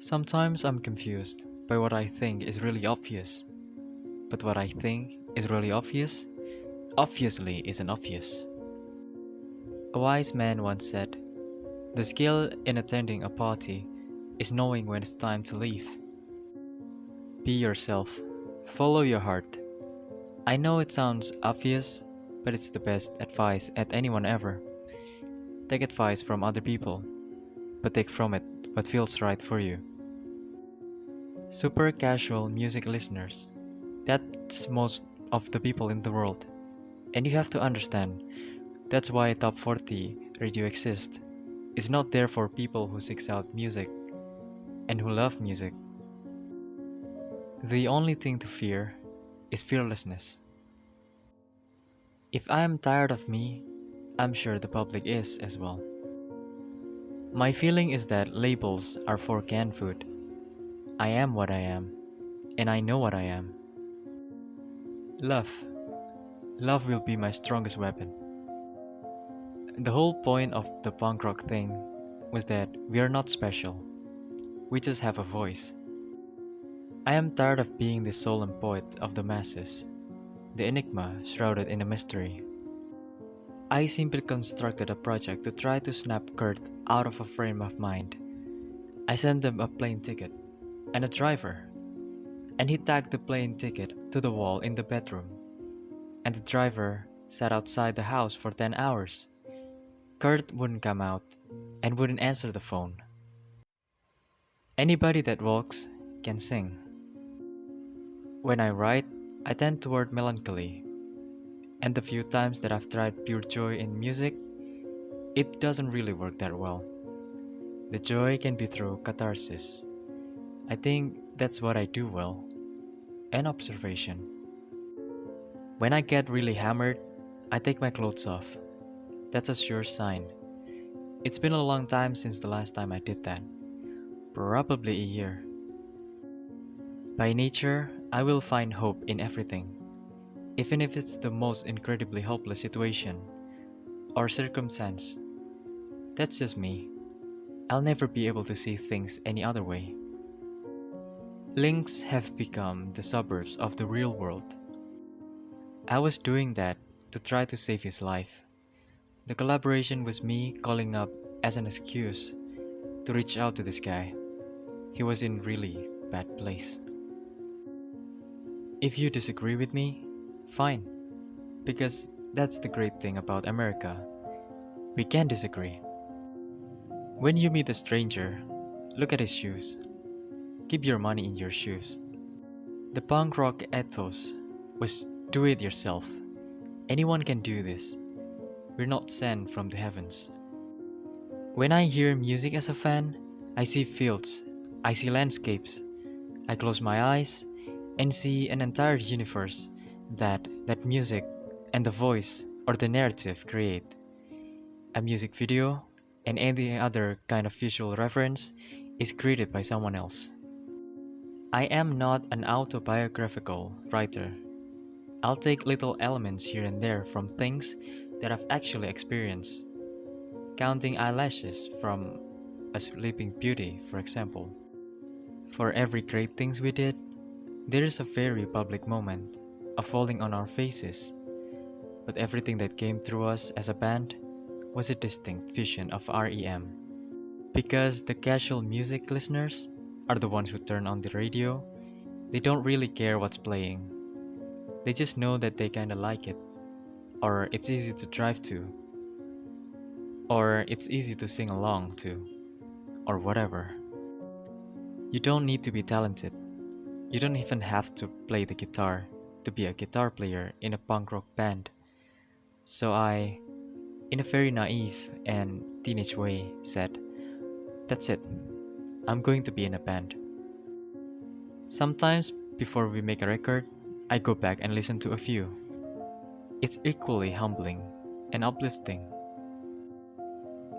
Sometimes I'm confused by what I think is really obvious, but what I think is really obvious obviously isn't obvious. A wise man once said, "The skill in attending a party is knowing when it's time to leave." Be yourself. Follow your heart. I know it sounds obvious, but it's the best advice at anyone ever. Take advice from other people, but take from it what feels right for you. Super casual music listeners. That's most of the people in the world. And you have to understand, that's why Top 40 radio exists. It's not there for people who seek out music and who love music. The only thing to fear is fearlessness. If I am tired of me, I'm sure the public is as well. My feeling is that labels are for canned food. I am what I am, and I know what I am. Love. Love will be my strongest weapon. The whole point of the punk rock thing was that we are not special. We just have a voice. I am tired of being the solemn poet of the masses, the enigma shrouded in a mystery. I simply constructed a project to try to snap Kurt out of a frame of mind. I sent them a plane ticket and a driver, and he tagged the plane ticket to the wall in the bedroom, and the driver sat outside the house for 10 hours. Kurt wouldn't come out and wouldn't answer the phone. Anybody that walks can sing. When I write, I tend toward melancholy, and the few times that I've tried pure joy in music, it doesn't really work that well. The joy can be through catharsis. I think that's what I do well, and observation. When I get really hammered, I take my clothes off. That's a sure sign. It's been a long time since the last time I did that. Probably a year. By nature, I will find hope in everything, even if it's the most incredibly hopeless situation or circumstance. That's just me. I'll never be able to see things any other way. Links have become the suburbs of the real world. I was doing that to try to save his life. The collaboration was me calling up as an excuse to reach out to this guy. He was in really bad place. If you disagree with me, fine, because that's the great thing about America. We can disagree. When you meet a stranger, look at his shoes. Keep your money in your shoes. The punk rock ethos was do it yourself. Anyone can do this. We're not sent from the heavens. When I hear music as a fan, I see fields, I see landscapes. I close my eyes and see an entire universe that music and the voice or the narrative create. A music video and any other kind of visual reference is created by someone else. I am not an autobiographical writer. I'll take little elements here and there from things that I've actually experienced. Counting eyelashes from a sleeping beauty, for example. For every great things we did, there is a very public moment of falling on our faces, but everything that came through us as a band was a distinct vision of R.E.M. Because the casual music listeners are the ones who turn on the radio, they don't really care what's playing. They just know that they kinda like it, or it's easy to drive to, or it's easy to sing along to, or whatever. You don't need to be talented. You don't even have to play the guitar to be a guitar player in a punk rock band. So I, in a very naive and teenage way, said, "That's it. I'm going to be in a band." Sometimes, before we make a record, I go back and listen to a few. It's equally humbling and uplifting.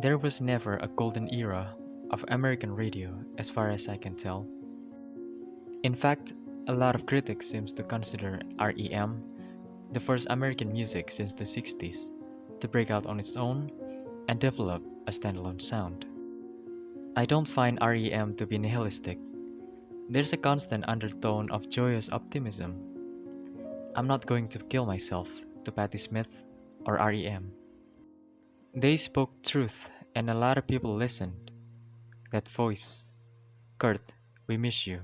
There was never a golden era of American radio as far as I can tell. In fact, a lot of critics seems to consider R.E.M. the first American music since the 60s to break out on its own and develop a standalone sound. I don't find REM to be nihilistic. There's a constant undertone of joyous optimism. I'm not going to kill myself to Patti Smith or REM. They spoke truth, and a lot of people listened. That voice, Kurt, we miss you.